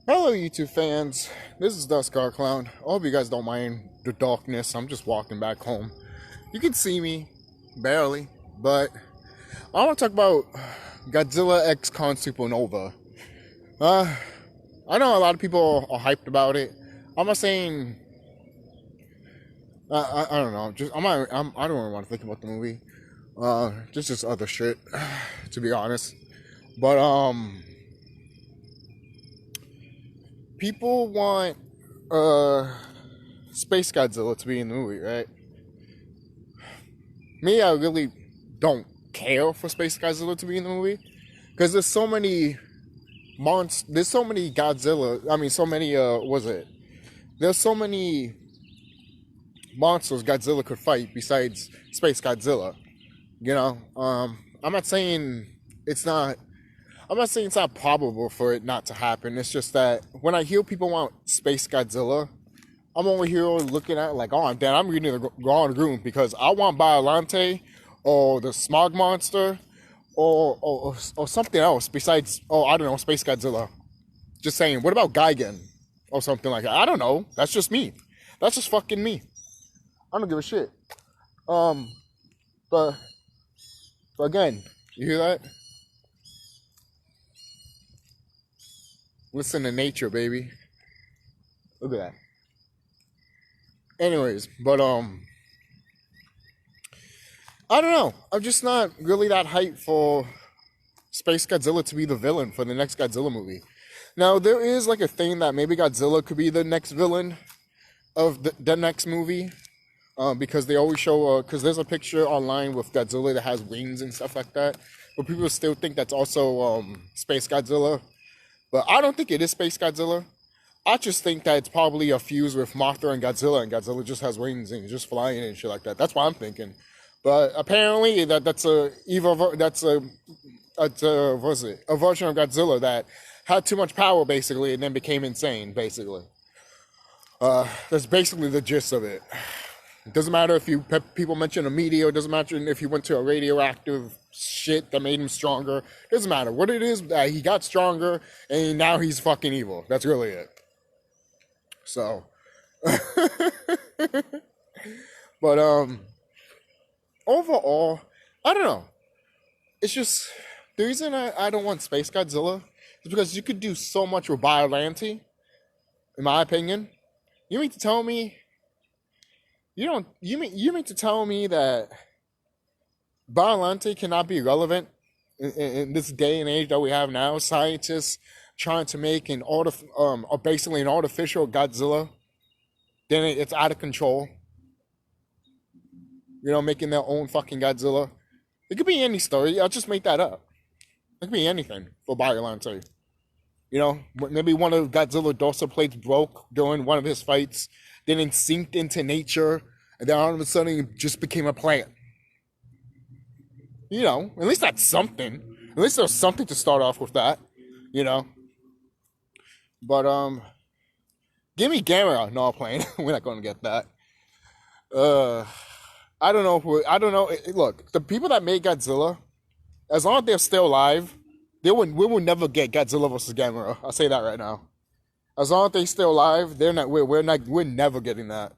Hello, YouTube fans. This is TheSkullKlown. I hope you guys don't mind the darkness. I'm just walking back home. You can see me, barely, but I want to talk about Godzilla X Con Supernova. Uh, I know a lot of people are hyped about it. I'm not saying I don't know. Just I don't really want to think about the movie. Just other shit, to be honest. But people want Space Godzilla to be in the movie, right? Me, I really don't care for Space Godzilla to be in the movie because there's so many there's so many Godzilla. I mean, so many. Was it? There's so many monsters Godzilla could fight besides Space Godzilla. You know, I'm not saying it's not. I'm not saying it's not probable for it not to happen. It's just that when I hear people want Space Godzilla, I'm over here looking at it like, oh, damn, I'm reading the wrong room because I want Biolante or the Smog Monster or something else besides, oh, I don't know, Space Godzilla. Just saying, what about Gigan or something like that? I don't know. That's just me. That's just fucking me. I don't give a shit. Um, but again, you hear that? Listen to nature, baby. Look at that. Anyways, but I don't know. I'm just not really that hyped for Space Godzilla to be the villain for the next Godzilla movie. Now, there is like a thing that maybe Godzilla could be the next villain of the next movie. Because they always show, because there's a picture online with Godzilla that has wings and stuff like that. But people still think that's also Space Godzilla. But I don't think it is Space Godzilla. I just think that it's probably a fuse with Mothra and Godzilla just has wings and he's just flying and shit like that. That's what I'm thinking. But apparently that's a what's it? A version of Godzilla that had too much power basically and then became insane basically. That's basically the gist of it. It doesn't matter if people mention a meteor. It doesn't matter if he went to a radioactive shit that made him stronger. It doesn't matter what it is. He got stronger and now he's fucking evil. That's really it. So, but overall, I don't know. It's just the reason I don't want Space Godzilla is because you could do so much with Biolante. In my opinion, you mean to tell me you don't you mean to tell me that Biolante cannot be relevant in this day and age that we have now? Scientists trying to make basically an artificial Godzilla, then it's out of control. You know, making their own fucking Godzilla. It could be any story. I'll just make that up. It could be anything for Biolante. You know, maybe one of Godzilla's dorsal plates broke during one of his fights, then it synced into nature, and then all of a sudden it just became a plant. You know, at least that's something. At least there's something to start off with that. You know. But give me Gamera. No, I'm playing. We're not gonna get that. I don't know. I don't know. Look, the people that made Godzilla, as long as they're still alive, we will never get Godzilla versus Gamera. I'll say that right now. As long as they're still alive, they're not. We're never getting that.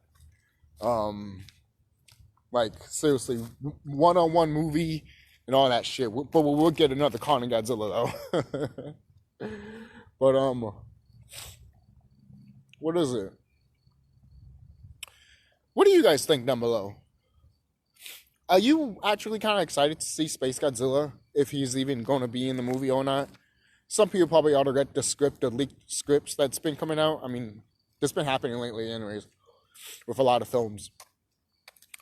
Like seriously, one-on-one movie and all that shit. But we'll get another Kong and Godzilla though. But what is it? What do you guys think down below? Are you actually kind of excited to see Space Godzilla if he's even going to be in the movie or not? Some people probably ought to read the leaked scripts that's been coming out. I mean, that's been happening lately, anyways, with a lot of films.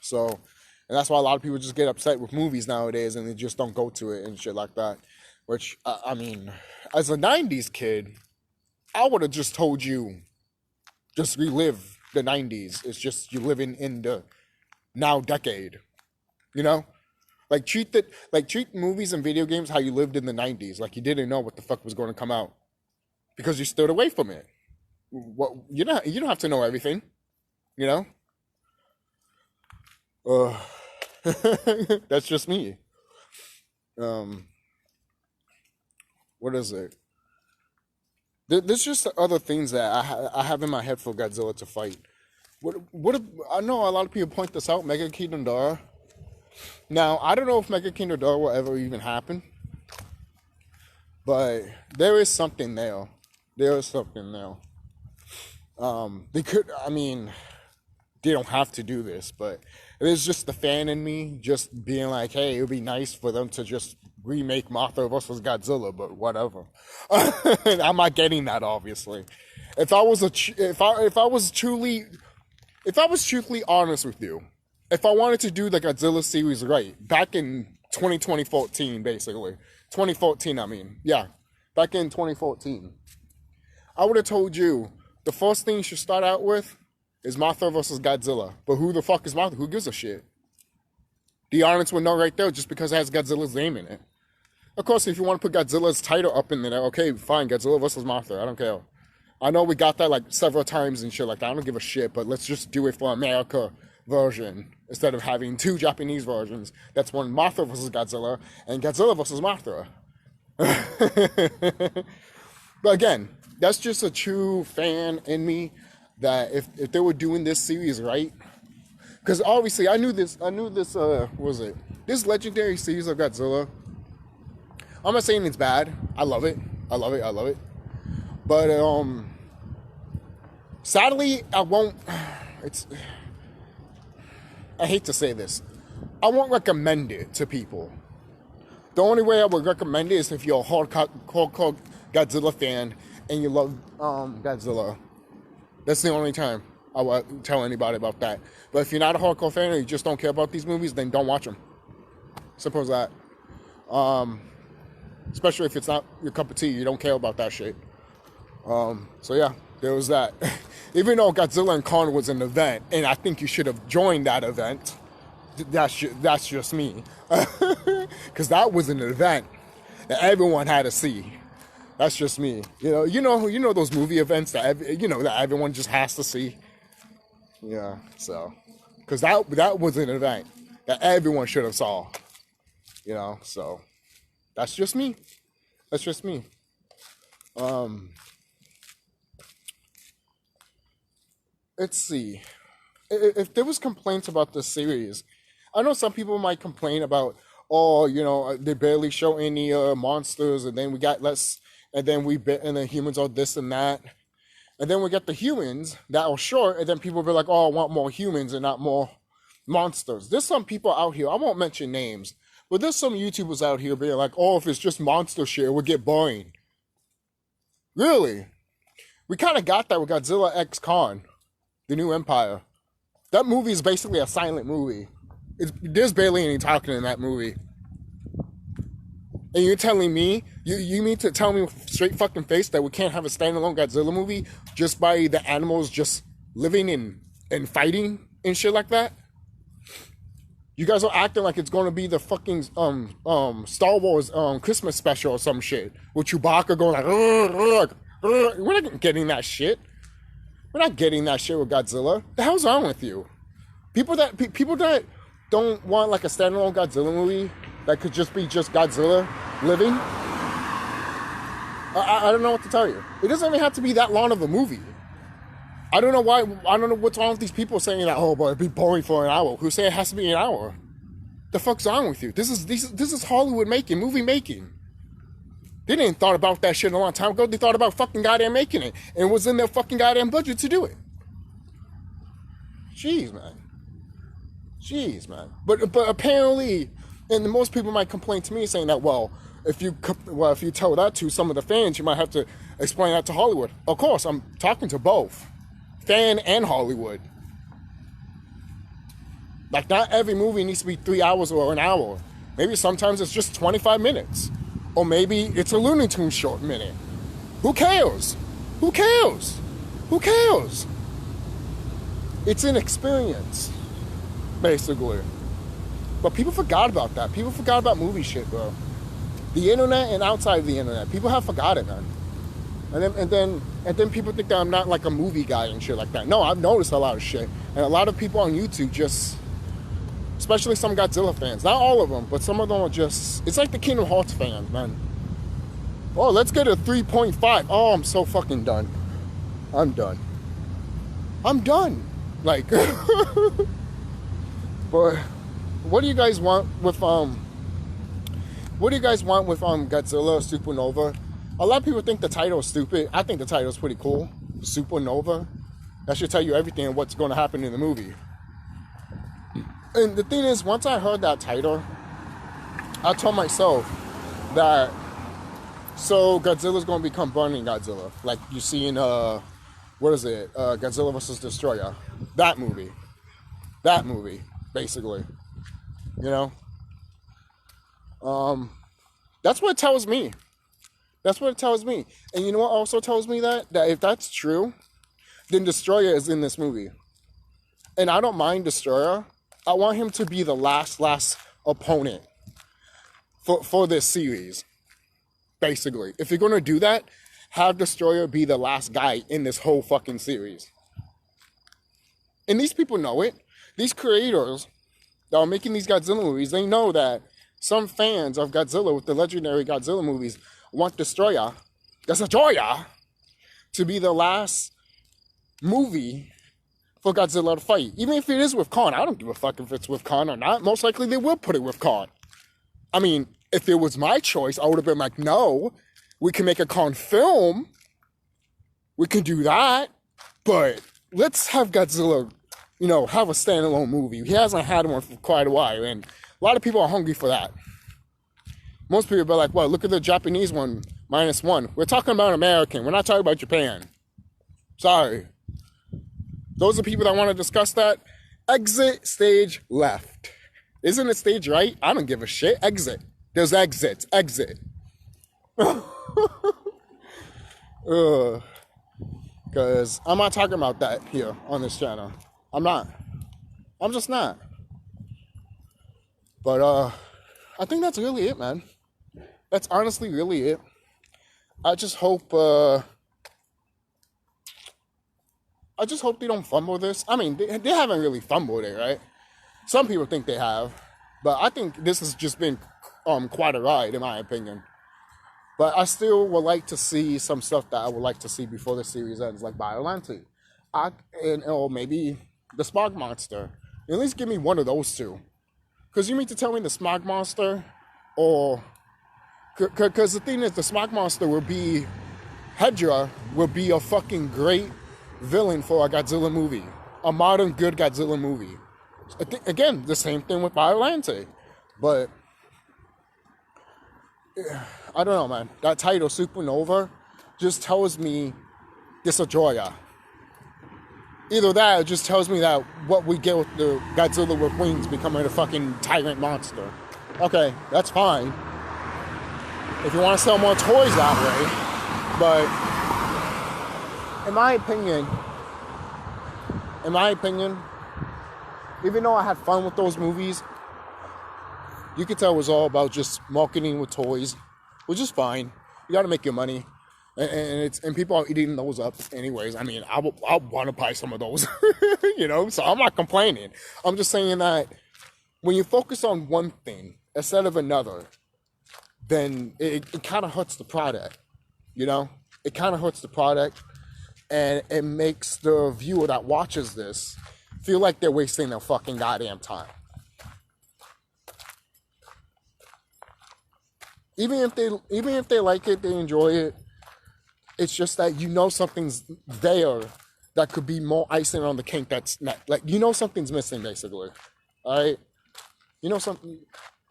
So, and that's why a lot of people just get upset with movies nowadays and they just don't go to it and shit like that. Which, I mean, as a 90s kid, I would have just told you, just relive the 90s. It's just you living in the now decade. You know? Like treat movies and video games how you lived in the 90s. Like you didn't know what the fuck was going to come out. Because you stood away from it. What you don't have to know everything. You know? That's just me. What is it? There's just other things that I have in my head for Godzilla to fight. I know a lot of people point this out, Mega King Ghidorah. Now, I don't know if Mega King Ghidorah will ever even happen. But there is something there. There is something there. They could, I mean, they don't have to do this, but it is just the fan in me just being like, hey, it would be nice for them to just remake Mothra vs. Godzilla, but whatever. I'm not getting that, obviously. If I was truthfully honest with you, if I wanted to do the Godzilla series right, back in 2014, basically, 2014, I mean, yeah, back in 2014, I would have told you the first thing you should start out with is Mothra vs. Godzilla. But who the fuck is Mothra? Who gives a shit? The audience would know right there just because it has Godzilla's name in it. Of course, if you want to put Godzilla's title up in there, okay, fine, Godzilla vs. Mothra, I don't care. I know we got that like several times and shit like that. I don't give a shit, but let's just do it for America version instead of having two Japanese versions. That's one Mothra vs. Godzilla and Godzilla vs. Mothra. But again, that's just a true fan in me that if they were doing this series right, because obviously I knew this this legendary series of Godzilla. I'm not saying it's bad. I love it. But sadly, I hate to say this. I won't recommend it to people. The only way I would recommend it is if you're a hardcore Godzilla fan and you love Godzilla. That's the only time I would tell anybody about that. But if you're not a hardcore fan or you just don't care about these movies, then don't watch them. Simple as that. Especially if it's not your cup of tea, you don't care about that shit. So yeah, there was that. Even though Godzilla and Kong was an event, and I think you should have joined that event, that's just me. Because that was an event that everyone had to see. That's just me. You know those movie events that everyone just has to see. Yeah. So, because that was an event that everyone should have saw. So that's just me. Let's see. If there was complaints about this series, I know some people might complain about, they barely show any monsters, and then we got less, and then the humans are this and that, and then we get the humans that are short, and then people will be like, I want more humans and not more monsters. There's some people out here, I won't mention names, but there's some YouTubers out here being like, if it's just monster shit, it would get boring. Really? We kind of got that with Godzilla X Kong, The New Empire. That movie is basically a silent movie. There's barely any talking in that movie. And you're telling me, you mean to tell me with straight fucking face that we can't have a standalone Godzilla movie just by the animals just living and fighting and shit like that? You guys are acting like it's going to be the fucking Star Wars Christmas special or some shit with Chewbacca going like, we're not getting that shit. We're not getting that shit with Godzilla. The hell's wrong with you? People that don't want like a standalone Godzilla movie that could just be just Godzilla living. I don't know what to tell you. It doesn't even have to be that long of a movie. I don't know why. I don't know what's wrong with these people saying that. Oh, but it'd be boring for an hour. Who say it has to be an hour? The fuck's wrong with you? This is Hollywood movie making. They didn't thought about that shit a long time ago. They thought about fucking goddamn making it, and it was in their fucking goddamn budget to do it. Jeez, man. But apparently, and most people might complain to me saying that, if you tell that to some of the fans, you might have to explain that to Hollywood. Of course, I'm talking to both, fan and Hollywood. Like, not every movie needs to be 3 hours or an hour. Maybe sometimes it's just 25 minutes. Or maybe it's a Looney Tunes short minute. Who cares? It's an experience, basically. But people forgot about that. People forgot about movie shit, bro. The internet and outside of the internet, people have forgotten, man. And then people think that I'm not like a movie guy and shit like that. No, I've noticed a lot of shit. And a lot of people on YouTube just, especially some Godzilla fans, not all of them, but some of them are just, it's like the Kingdom Hearts fans, man. Oh, let's get a 3.5. Oh, I'm so fucking done. I'm done. I'm done. Like, but what do you guys want with Godzilla Supernova? A lot of people think the title is stupid. I think the title is pretty cool. Supernova. That should tell you everything and what's going to happen in the movie. And the thing is, once I heard that title, I told myself that so Godzilla's going to become Burning Godzilla, like you see in Godzilla vs. Destroyer, that movie, basically, you know. That's what it tells me. That's what it tells me. And you know what also tells me that if that's true, then Destroyer is in this movie. And I don't mind Destroyer. I want him to be the last opponent for this series. Basically. If you're going to do that, have Destroyer be the last guy in this whole fucking series. And these people know it. These creators that are making these Godzilla movies, they know that some fans of Godzilla with the legendary Godzilla movies want Destroyer to be the last movie for Godzilla to fight. Even if it is with Khan. I don't give a fuck if it's with Khan or not. Most likely they will put it with Khan. I mean, if it was my choice, I would have been like, no, we can make a Khan film. We can do that. But let's have Godzilla, have a standalone movie. He hasn't had one for quite a while. And a lot of people are hungry for that. Most people are like, well, look at the Japanese one, -1. We're talking about American. We're not talking about Japan. Sorry. Those are people that want to discuss that. Exit stage left. Isn't it stage right? I don't give a shit. Exit. There's exits. Exit. Because I'm not talking about that here on this channel. I'm not. I'm just not. But I think that's really it, man. That's honestly really it. I just hope they don't fumble this. I mean, they haven't really fumbled it, right? Some people think they have, but I think this has just been quite a ride, in my opinion. But I still would like to see some stuff that I would like to see before the series ends, like Biollante, or maybe the Smog Monster. At least give me one of those two. Because you mean to tell me the Smog Monster, or... Because the thing is, the Smog Monster Hedra will be a fucking great villain for a Godzilla movie. A modern, good Godzilla movie. Again, the same thing with Biollante. But... I don't know, man. That title, Supernova, just tells me it's a joya. Either that, it just tells me that what we get with the Godzilla with wings becoming a fucking tyrant monster. Okay, that's fine. If you want to sell more toys that way. But, in my opinion, even though I had fun with those movies, you could tell it was all about just marketing with toys, which is fine. You got to make your money, and people are eating those up anyways. I mean, I want to buy some of those, So I'm not complaining. I'm just saying that when you focus on one thing instead of another, then it kind of hurts the product. It kind of hurts the product, and it makes the viewer that watches this feel like they're wasting their fucking goddamn time. Even if they like it, they enjoy it, it's just that something's there that could be more icing on the cake that's not, like, something's missing, basically. Alright? Something,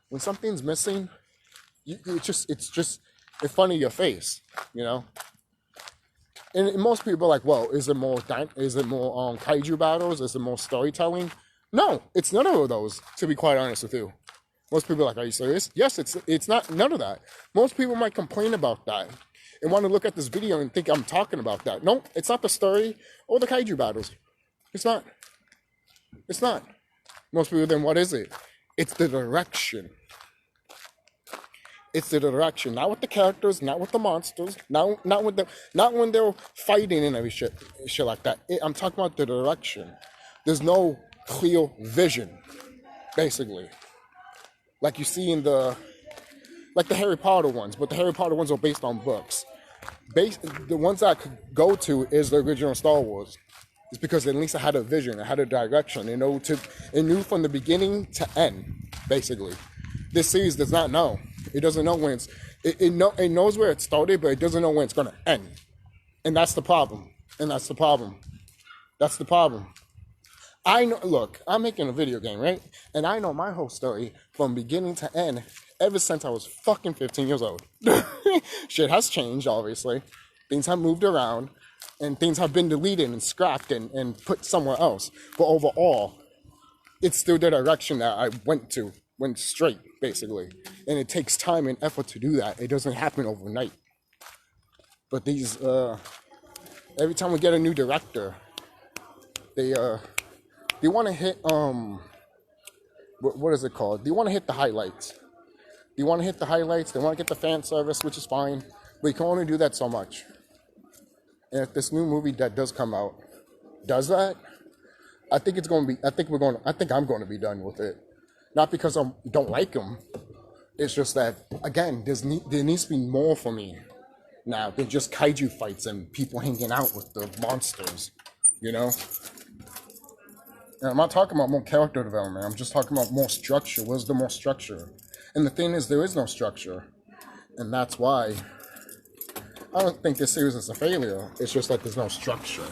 when something's missing, it's just in front of your face, And most people are like, well, is it more kaiju battles? Is it more storytelling? No, it's none of those, to be quite honest with you. Most people are like, are you serious? Yes, it's not none of that. Most people might complain about that and want to look at this video and think I'm talking about that. No, it's not the story or the kaiju battles. It's not. It's not. Most people, then what is it? It's the direction. It's the direction, not with the characters, not with the monsters, not when they're fighting and every shit like that. I'm talking about the direction. There's no clear vision, basically. Like you see in the like the Harry Potter ones, but the Harry Potter ones are based on books. The ones that I could go to is the original Star Wars. It's because at least I had a vision, I had a direction, it knew from the beginning to end, basically. This series does not know. It doesn't know when it knows where it started, but it doesn't know when it's gonna end. And that's the problem. That's the problem. I know, look, I'm making a video game, right? And I know my whole story from beginning to end ever since I was fucking 15 years old. Shit has changed, obviously. Things have moved around, and things have been deleted and scrapped and put somewhere else. But overall, it's still the direction that I went straight, basically. And it takes time and effort to do that. It doesn't happen overnight. But these, every time we get a new director, they want to hit, what is it called? They want to hit the highlights. They want to get the fan service, which is fine. But you can only do that so much. And if this new movie that does come out does that, I think I'm going to be done with it. Not because I don't like him. It's just that, again, there needs to be more for me now than just kaiju fights and people hanging out with the monsters, you know? And I'm not talking about more character development. I'm just talking about more structure. Where's the more structure? And the thing is, there is no structure. And that's why I don't think this series is a failure. It's just that there's no structure.